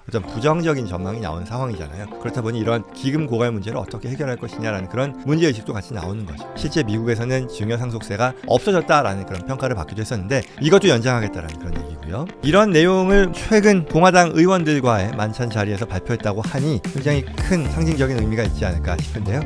어떤 부정적인 전망이 나오는 상황이잖아요. 그렇다 보니 이런 기금 고갈 문제를 어떻게 해결할 것이냐라는 그런 문제의식도 같이 나오는 거죠. 실제 미국에서는 증여상속세가 없어졌다라는 그런 평가를 받기도 했었는데 이것도 연장하겠다라는 그런 얘기고요. 이런 내용을 최근 공화당 의원들과의 만찬 자리에서 발표했다고 하니 굉장히 큰 상징적인 의미가 있지 않을까 싶은데요.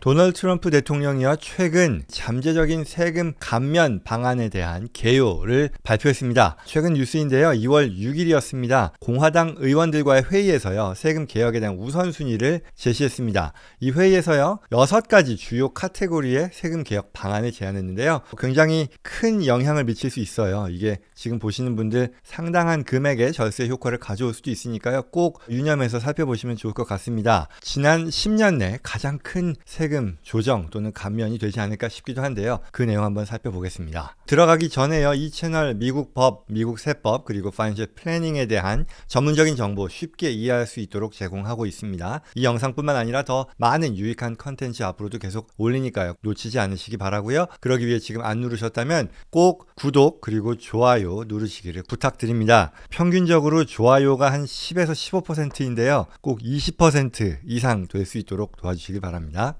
도널드 트럼프 대통령이요 최근 잠재적인 세금 감면 방안에 대한 개요를 발표했습니다. 최근 뉴스인데요. 2월 6일이었습니다. 공화당 의원들과의 회의에서요. 세금 개혁에 대한 우선순위를 제시했습니다. 이 회의에서요. 6가지 주요 카테고리의 세금 개혁 방안을 제안했는데요. 굉장히 큰 영향을 미칠 수 있어요. 이게 지금 보시는 분들 상당한 금액의 절세 효과를 가져올 수도 있으니까요. 꼭 유념해서 살펴보시면 좋을 것 같습니다. 지난 10년 내 가장 큰 세금 조정 또는 감면이 되지 않을까 싶기도 한데요. 그 내용 한번 살펴보겠습니다. 들어가기 전에요. 이 채널 미국 법, 미국 세법 그리고 파이낸셜 플래닝에 대한 전문적인 정보 쉽게 이해할 수 있도록 제공하고 있습니다. 이 영상뿐만 아니라 더 많은 유익한 컨텐츠 앞으로도 계속 올리니까요. 놓치지 않으시기 바라고요. 그러기 위해 지금 안 누르셨다면 꼭 구독 그리고 좋아요 누르시기를 부탁드립니다. 평균적으로 좋아요가 한 10에서 15%인데요. 꼭 20% 이상 될 수 있도록 도와주시기 바랍니다.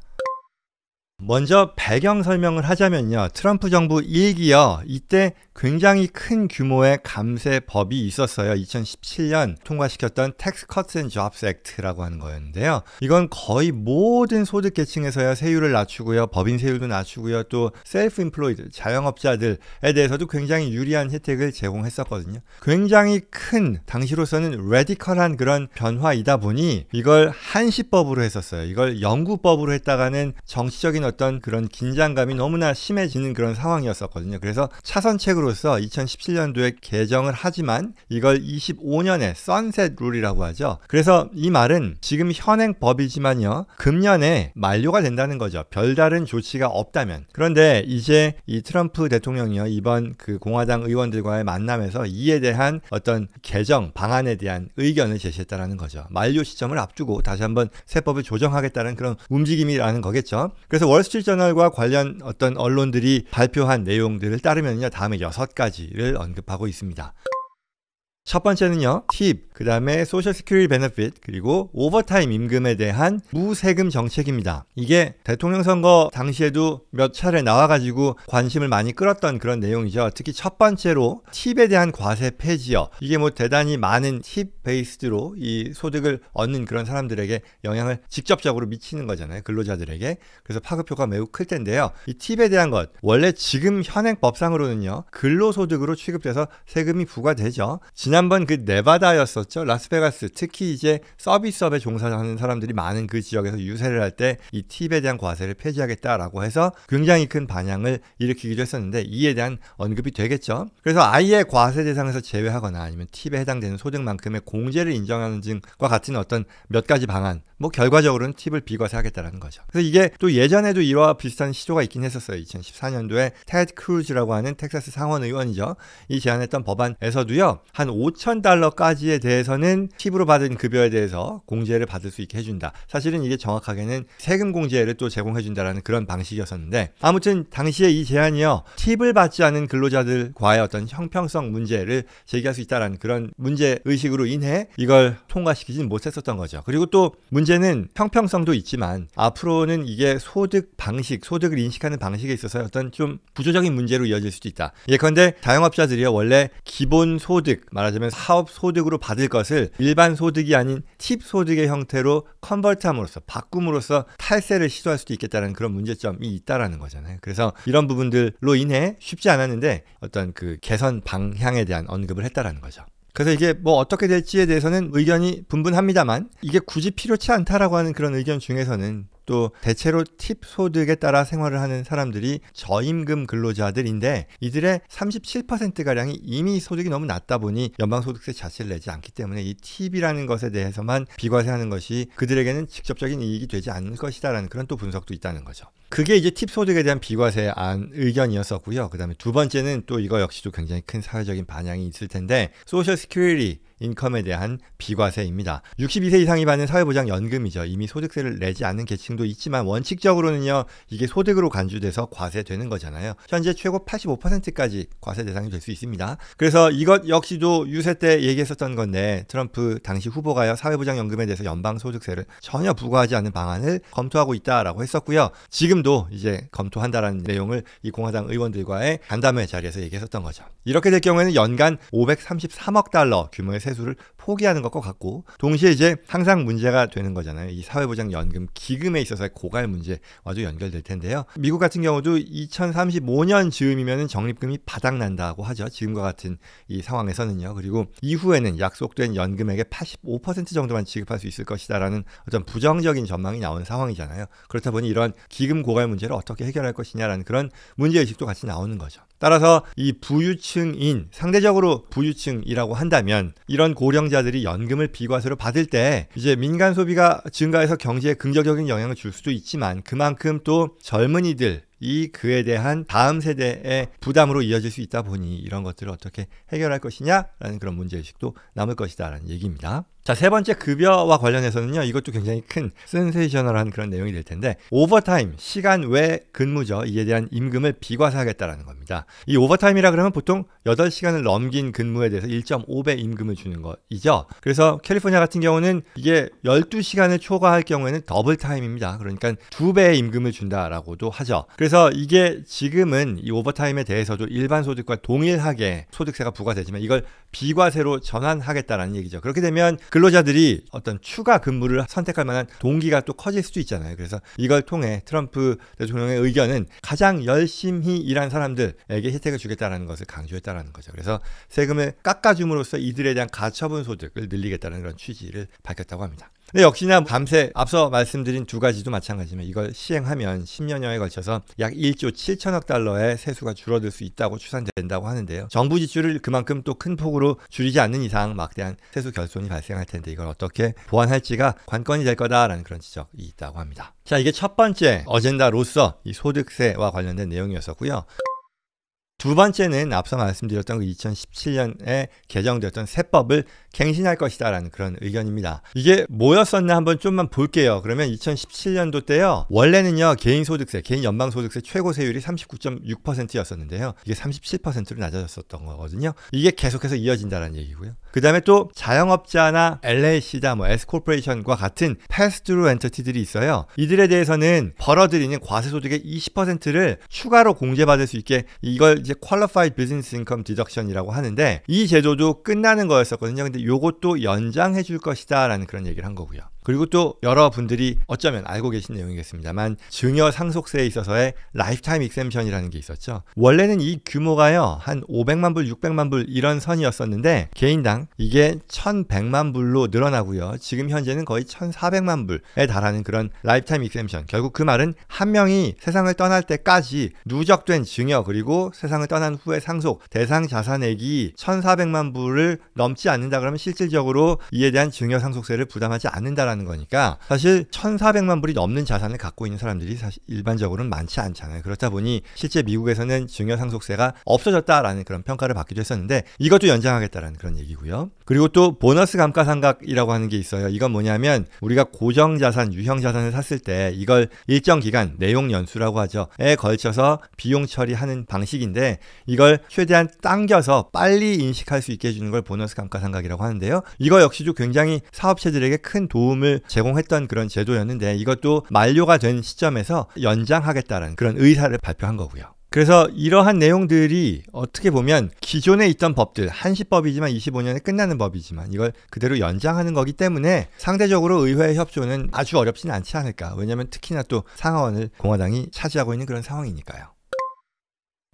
먼저 배경 설명을 하자면요. 트럼프 정부 1기요. 이때 굉장히 큰 규모의 감세법이 있었어요. 2017년 통과시켰던 Tax Cuts and Jobs Act라고 하는 거였는데요. 이건 거의 모든 소득 계층에서요. 세율을 낮추고요. 법인 세율도 낮추고요. 또 self-employed, 자영업자들에 대해서도 굉장히 유리한 혜택을 제공했었거든요. 굉장히 큰 당시로서는 레디컬한 그런 변화이다 보니 이걸 한시법으로 했었어요. 이걸 영구법으로 했다가는 정치적인 어떤 그런 긴장감이 너무나 심해지는 그런 상황이었었거든요. 그래서 차선책으로서 2017년도에 개정을 하지만 이걸 25년에 선셋 룰이라고 하죠. 그래서 이 말은 지금 현행 법이지만요. 금년에 만료가 된다는 거죠. 별다른 조치가 없다면. 그런데 이제 이 트럼프 대통령이요. 이번 그 공화당 의원들과의 만남에서 이에 대한 어떤 개정 방안에 대한 의견을 제시했다는 거죠. 만료 시점을 앞두고 다시 한번 세법을 조정하겠다는 그런 움직임이라는 거겠죠. 그래서 월스트리트저널과 관련 어떤 언론들이 발표한 내용들을 따르면요. 다음에 6가지를 언급하고 있습니다. 첫 번째는요. 팁, 그 다음에 소셜 시큐리티 베네핏, 그리고 오버타임 임금에 대한 무세금 정책입니다. 이게 대통령 선거 당시에도 몇 차례 나와가지고 관심을 많이 끌었던 그런 내용이죠. 특히 첫 번째로 팁에 대한 과세 폐지요. 이게 뭐 대단히 많은 팁 베이스드로 이 소득을 얻는 그런 사람들에게 영향을 직접적으로 미치는 거잖아요. 근로자들에게. 그래서 파급효가 매우 클 텐데요. 이 팁에 대한 것, 원래 지금 현행 법상으로는요. 근로소득으로 취급돼서 세금이 부과되죠. 지난번 그 네바다였었죠. 라스베가스, 특히 이제 서비스업에 종사하는 사람들이 많은 그 지역에서 유세를 할 때 이 팁에 대한 과세를 폐지하겠다라고 해서 굉장히 큰 반향을 일으키기도 했었는데 이에 대한 언급이 되겠죠. 그래서 아예 과세 대상에서 제외하거나 아니면 팁에 해당되는 소득만큼의 공제를 인정하는 등과 같은 어떤 몇 가지 방안, 뭐 결과적으로는 팁을 비과세하겠다라는 거죠. 그래서 이게 또 예전에도 이와 비슷한 시도가 있긴 했었어요. 2014년도에 테드 크루즈라고 하는 텍사스 상원 의원이죠. 이 제안했던 법안에서도요. 한 $5,000까지에 대해서는 팁으로 받은 급여에 대해서 공제를 받을 수 있게 해준다. 사실은 이게 정확하게는 세금 공제를 또 제공해준다라는 그런 방식이었었는데 아무튼 당시에 이 제안이요. 팁을 받지 않은 근로자들과의 어떤 형평성 문제를 제기할 수 있다라는 그런 문제의식으로 인해 이걸 통과시키진 못했었던 거죠. 그리고 또 문제는 형평성도 있지만 앞으로는 이게 소득 방식, 소득을 인식하는 방식에 있어서 어떤 좀 구조적인 문제로 이어질 수도 있다. 예컨대 자영업자들이요. 원래 기본 소득, 말하자면 사업 소득으로 받을 것을 일반 소득이 아닌 팁 소득의 형태로 컨버트함으로써 바꿈으로써 탈세를 시도할 수도 있겠다는 그런 문제점이 있다라는 거잖아요. 그래서 이런 부분들로 인해 쉽지 않았는데 어떤 그 개선 방향에 대한 언급을 했다라는 거죠. 그래서 이게 뭐 어떻게 될지에 대해서는 의견이 분분합니다만 이게 굳이 필요치 않다라고 하는 그런 의견 중에서는 또 대체로 팁 소득에 따라 생활을 하는 사람들이 저임금 근로자들인데 이들의 37%가량이 이미 소득이 너무 낮다 보니 연방소득세 자체를 내지 않기 때문에 이 팁이라는 것에 대해서만 비과세하는 것이 그들에게는 직접적인 이익이 되지 않을 것이다라는 그런 또 분석도 있다는 거죠. 그게 이제 팁 소득에 대한 비과세 안 의견이었었고요. 그 다음에 두 번째는 또 이거 역시도 굉장히 큰 사회적인 반향이 있을 텐데 소셜 시큐리티 인컴에 대한 비과세입니다. 62세 이상이 받는 사회보장연금이죠. 이미 소득세를 내지 않는 계층도 있지만 원칙적으로는요, 이게 소득으로 간주돼서 과세되는 거잖아요. 현재 최고 85%까지 과세 대상이 될 수 있습니다. 그래서 이것 역시도 유세 때 얘기했었던 건데, 트럼프 당시 후보가요, 사회보장연금에 대해서 연방소득세를 전혀 부과하지 않는 방안을 검토하고 있다라고 했었고요. 지금도 이제 검토한다라는 내용을 이 공화당 의원들과의 간담회 자리에서 얘기했었던 거죠. 이렇게 될 경우에는 연간 533억 달러 규모의 세수를 포기하는 것과 같고, 동시에 이제 항상 문제가 되는 거잖아요. 이 사회보장연금 기금에 있어서의 고갈 문제와도 연결될 텐데요. 미국 같은 경우도 2035년 즈음이면 적립금이 바닥난다고 하죠. 지금과 같은 이 상황에서는요. 그리고 이후에는 약속된 연금액의 85% 정도만 지급할 수 있을 것이다라는 어떤 부정적인 전망이 나온 상황이잖아요. 그렇다 보니 이런 기금 고갈 문제를 어떻게 해결할 것이냐라는 그런 문제의식도 같이 나오는 거죠. 따라서 이 부유층인, 상대적으로 부유층이라고 한다면 이런 고령자들이 연금을 비과세로 받을 때 이제 민간 소비가 증가해서 경제에 긍정적인 영향을 줄 수도 있지만, 그만큼 또 젊은이들, 이 그에 대한 다음 세대의 부담으로 이어질 수 있다 보니 이런 것들을 어떻게 해결할 것이냐라는 그런 문제의식도 남을 것이다라는 얘기입니다. 자, 세 번째, 급여와 관련해서는요, 이것도 굉장히 큰 센세이셔널한 그런 내용이 될 텐데, 오버타임, 시간 외 근무죠. 이에 대한 임금을 비과세하겠다라는 겁니다. 이 오버타임이라 그러면 보통 8시간을 넘긴 근무에 대해서 1.5배 임금을 주는 거이죠. 그래서 캘리포니아 같은 경우는 이게 12시간을 초과할 경우에는 더블 타임입니다. 그러니까 2배의 임금을 준다라고도 하죠. 그래서 이게 지금은 이 오버타임에 대해서도 일반 소득과 동일하게 소득세가 부과되지만 이걸 비과세로 전환하겠다라는 얘기죠. 그렇게 되면 근로자들이 어떤 추가 근무를 선택할 만한 동기가 또 커질 수도 있잖아요. 그래서 이걸 통해 트럼프 대통령의 의견은 가장 열심히 일한 사람들에게 혜택을 주겠다는 것을 강조했다는 거죠. 그래서 세금을 깎아줌으로써 이들에 대한 가처분 소득을 늘리겠다는 그런 취지를 밝혔다고 합니다. 근데 역시나 밤새 앞서 말씀드린 두 가지도 마찬가지지만 이걸 시행하면 10년여에 걸쳐서 약 1조 7천억 달러의 세수가 줄어들 수 있다고 추산된다고 하는데요. 정부 지출을 그만큼 또 큰 폭으로 줄이지 않는 이상 막대한 세수 결손이 발생할 텐데 이걸 어떻게 보완할지가 관건이 될 거다라는 그런 지적이 있다고 합니다. 자, 이게 첫 번째 어젠다로서 이 소득세와 관련된 내용이었었고요. 두 번째는 앞서 말씀드렸던 그 2017년에 개정되었던 세법을 갱신할 것이다라는 그런 의견입니다. 이게 뭐였었나 한번 좀만 볼게요. 그러면 2017년도 때요, 원래는요 개인 소득세, 개인 연방 소득세 최고 세율이 39.6%였었는데요. 이게 37%로 낮아졌었던 거거든요. 이게 계속해서 이어진다는 얘기고요. 그 다음에 또 자영업자나 LLC다, 뭐 S코퍼레이션과 같은 패스트루 엔터티들이 있어요. 이들에 대해서는 벌어들이는 과세소득의 20%를 추가로 공제받을 수 있게, 이걸 이제 Qualified Business Income Deduction이라고 하는데, 이 제도도 끝나는 거였었거든요. 근데 요것도 연장해 줄 것이다 라는 그런 얘기를 한 거고요. 그리고 또 여러분들이 어쩌면 알고 계신 내용이겠습니다만, 증여 상속세에 있어서의 라이프타임 익셈션이라는 게 있었죠. 원래는 이 규모가요 한 500만 불, 600만 불 이런 선이었었는데 개인당 이게 1100만 불로 늘어나고요. 지금 현재는 거의 1400만 불에 달하는 그런 라이프타임 익셈션. 결국 그 말은 한 명이 세상을 떠날 때까지 누적된 증여 그리고 세상을 떠난 후의 상속 대상 자산액이 1400만 불을 넘지 않는다 그러면 실질적으로 이에 대한 증여 상속세를 부담하지 않는다라는 거니까, 사실 1400만 불이 넘는 자산을 갖고 있는 사람들이 사실 일반적으로는 많지 않잖아요. 그렇다 보니 실제 미국에서는 증여상속세가 없어졌다라는 그런 평가를 받기도 했었는데, 이것도 연장하겠다라는 그런 얘기고요. 그리고 또 보너스 감가상각이라고 하는 게 있어요. 이건 뭐냐면 우리가 고정자산, 유형자산을 샀을 때 이걸 일정 기간, 내용연수라고 하죠, 에 걸쳐서 비용 처리하는 방식인데, 이걸 최대한 당겨서 빨리 인식할 수 있게 해주는 걸 보너스 감가상각이라고 하는데요. 이거 역시도 굉장히 사업체들에게 큰 도움을 제공했던 그런 제도였는데, 이것도 만료가 된 시점에서 연장하겠다는 그런 의사를 발표한 거고요. 그래서 이러한 내용들이 어떻게 보면 기존에 있던 법들, 한시법이지만 25년에 끝나는 법이지만 이걸 그대로 연장하는 거기 때문에 상대적으로 의회 협조는 아주 어렵지는 않지 않을까. 왜냐하면 특히나 또 상하원을 공화당이 차지하고 있는 그런 상황이니까요.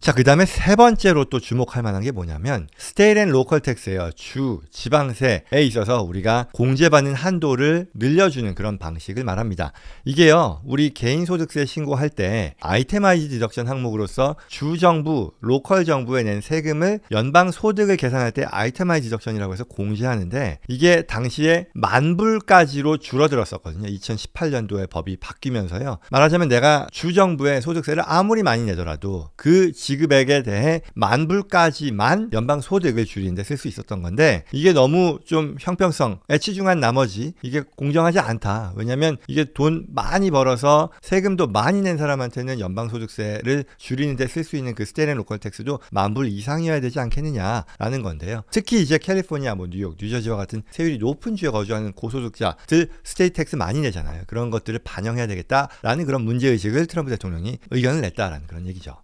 자, 그 다음에 세 번째로 또 주목할 만한 게 뭐냐면 스테이트 앤 로컬 텍스예요. 주, 지방세에 있어서 우리가 공제받는 한도를 늘려주는 그런 방식을 말합니다. 이게요, 우리 개인소득세 신고할 때 아이테마이즈 디덕션 항목으로서 주정부, 로컬 정부에 낸 세금을 연방 소득을 계산할 때 아이테마이즈 디덕션이라고 해서 공제하는데, 이게 당시에 10,000불까지로 줄어들었었거든요. 2018년도에 법이 바뀌면서요. 말하자면 내가 주정부의 소득세를 아무리 많이 내더라도 그 지급액에 대해 10,000불까지만 연방 소득을 줄이는 데 쓸 수 있었던 건데, 이게 너무 좀 형평성 애치중한 나머지 이게 공정하지 않다. 왜냐면 이게 돈 많이 벌어서 세금도 많이 낸 사람한테는 연방 소득세를 줄이는 데 쓸 수 있는 그 스테이트 앤 로컬 텍스도 10,000불 이상이어야 되지 않겠느냐라는 건데요. 특히 이제 캘리포니아, 뭐 뉴욕, 뉴저지와 같은 세율이 높은 주에 거주하는 고소득자들 스테이트 텍스 많이 내잖아요. 그런 것들을 반영해야 되겠다라는 그런 문제의식을 트럼프 대통령이 의견을 냈다라는 그런 얘기죠.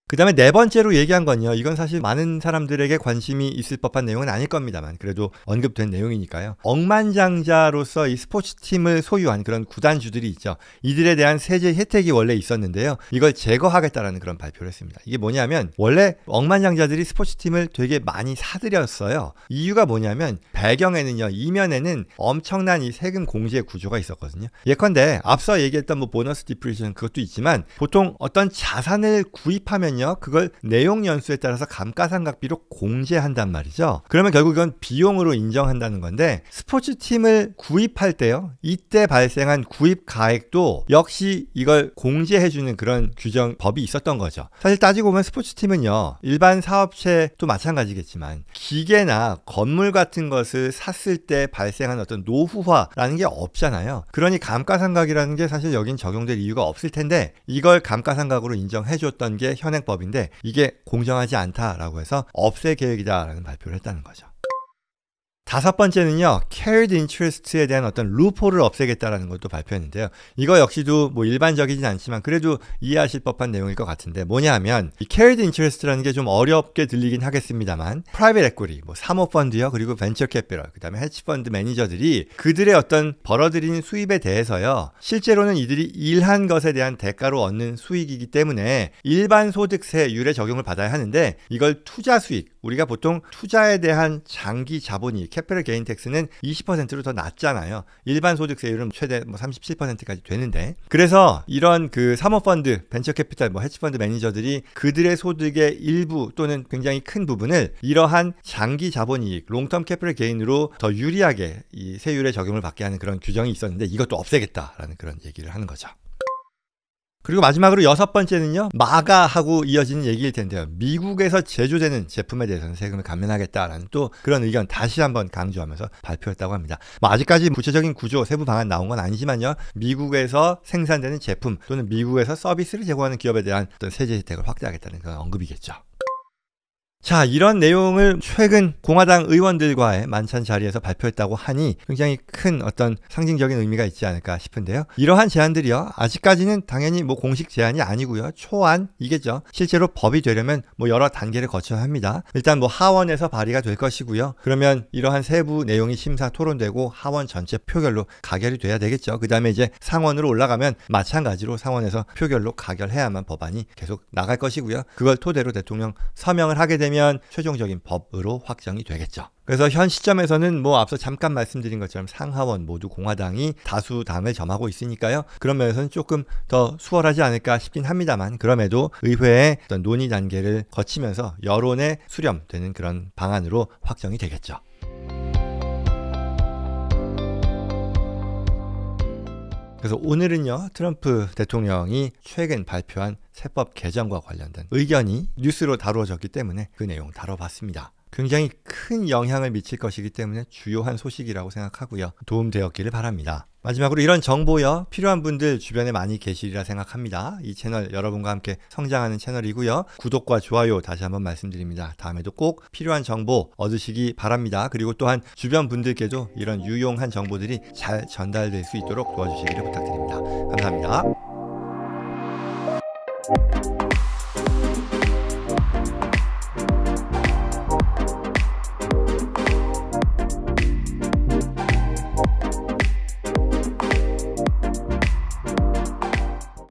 그 다음에 네 번째로 얘기한 건요. 이건 사실 많은 사람들에게 관심이 있을 법한 내용은 아닐 겁니다만 그래도 언급된 내용이니까요. 억만장자로서 이 스포츠팀을 소유한 그런 구단주들이 있죠. 이들에 대한 세제 혜택이 원래 있었는데요. 이걸 제거하겠다라는 그런 발표를 했습니다. 이게 뭐냐면 원래 억만장자들이 스포츠팀을 되게 많이 사들였어요. 이유가 뭐냐면 배경에는요. 이면에는 엄청난 이 세금 공제 구조가 있었거든요. 예컨대 앞서 얘기했던 뭐 보너스 디프리션 그것도 있지만 보통 어떤 자산을 구입하면 그걸 내용 연수에 따라서 감가상각비로 공제한단 말이죠. 그러면 결국 이건 비용으로 인정한다는 건데 스포츠팀을 구입할 때요. 이때 발생한 구입 가액도 역시 이걸 공제해주는 그런 규정법이 있었던 거죠. 사실 따지고 보면 스포츠팀은요. 일반 사업체도 마찬가지겠지만 기계나 건물 같은 것을 샀을 때 발생한 어떤 노후화라는 게 없잖아요. 그러니 감가상각이라는 게 사실 여긴 적용될 이유가 없을 텐데 이걸 감가상각으로 인정해줬던 게 현행 법인데 이게 공정하지 않다라고 해서 없앨 계획이다라는 발표를 했다는 거죠. 다섯 번째는요, carried interest에 대한 어떤 루폴을 없애겠다라는 것도 발표했는데요. 이거 역시도 뭐 일반적이진 않지만 그래도 이해하실 법한 내용일 것 같은데 뭐냐 하면 이 carried interest라는 게 좀 어렵게 들리긴 하겠습니다만 private equity, 뭐 사모펀드요, 그리고 벤처 캐피털, 그 다음에 헤지펀드 매니저들이 그들의 어떤 벌어들이는 수입에 대해서요, 실제로는 이들이 일한 것에 대한 대가로 얻는 수익이기 때문에 일반 소득세율에 적용을 받아야 하는데 이걸 투자 수익, 우리가 보통 투자에 대한 장기 자본이익 캐피털 게인 텍스는 20%로 더 낮잖아요. 일반 소득세율은 최대 37%까지 되는데 그래서 이런 그 사모펀드, 벤처 캐피탈, 뭐 헤지펀드 매니저들이 그들의 소득의 일부 또는 굉장히 큰 부분을 이러한 장기 자본이익, 롱텀 캐피털 게인으로 더 유리하게 이 세율에 적용을 받게 하는 그런 규정이 있었는데 이것도 없애겠다라는 그런 얘기를 하는 거죠. 그리고 마지막으로 여섯 번째는요. 마가하고 이어지는 얘기일 텐데요. 미국에서 제조되는 제품에 대해서는 세금을 감면하겠다라는 또 그런 의견 다시 한번 강조하면서 발표했다고 합니다. 뭐 아직까지 구체적인 구조, 세부 방안 나온 건 아니지만요. 미국에서 생산되는 제품 또는 미국에서 서비스를 제공하는 기업에 대한 어떤 세제 혜택을 확대하겠다는 그런 언급이겠죠. 자, 이런 내용을 최근 공화당 의원들과의 만찬 자리에서 발표했다고 하니 굉장히 큰 어떤 상징적인 의미가 있지 않을까 싶은데요. 이러한 제안들이요. 아직까지는 당연히 뭐 공식 제안이 아니고요. 초안이겠죠. 실제로 법이 되려면 뭐 여러 단계를 거쳐야 합니다. 일단 뭐 하원에서 발의가 될 것이고요. 그러면 이러한 세부 내용이 심사 토론되고 하원 전체 표결로 가결이 돼야 되겠죠. 그 다음에 이제 상원으로 올라가면 마찬가지로 상원에서 표결로 가결해야만 법안이 계속 나갈 것이고요. 그걸 토대로 대통령 서명을 하게 되면 최종적인 법으로 확정이 되겠죠. 그래서 현 시점에서는 뭐 앞서 잠깐 말씀드린 것처럼 상하원 모두 공화당이 다수당을 점하고 있으니까요. 그런 면에서는 조금 더 수월하지 않을까 싶긴 합니다만 그럼에도 의회의 어떤 논의 단계를 거치면서 여론에 수렴되는 그런 방안으로 확정이 되겠죠. 그래서 오늘은요. 트럼프 대통령이 최근 발표한 세법 개정과 관련된 의견이 뉴스로 다루어졌기 때문에 그 내용 다뤄봤습니다. 굉장히 큰 영향을 미칠 것이기 때문에 주요한 소식이라고 생각하고요. 도움되었기를 바랍니다. 마지막으로 이런 정보요. 필요한 분들 주변에 많이 계시리라 생각합니다. 이 채널 여러분과 함께 성장하는 채널이고요. 구독과 좋아요 다시 한번 말씀드립니다. 다음에도 꼭 필요한 정보 얻으시기 바랍니다. 그리고 또한 주변 분들께도 이런 유용한 정보들이 잘 전달될 수 있도록 도와주시기를 부탁드립니다. 감사합니다.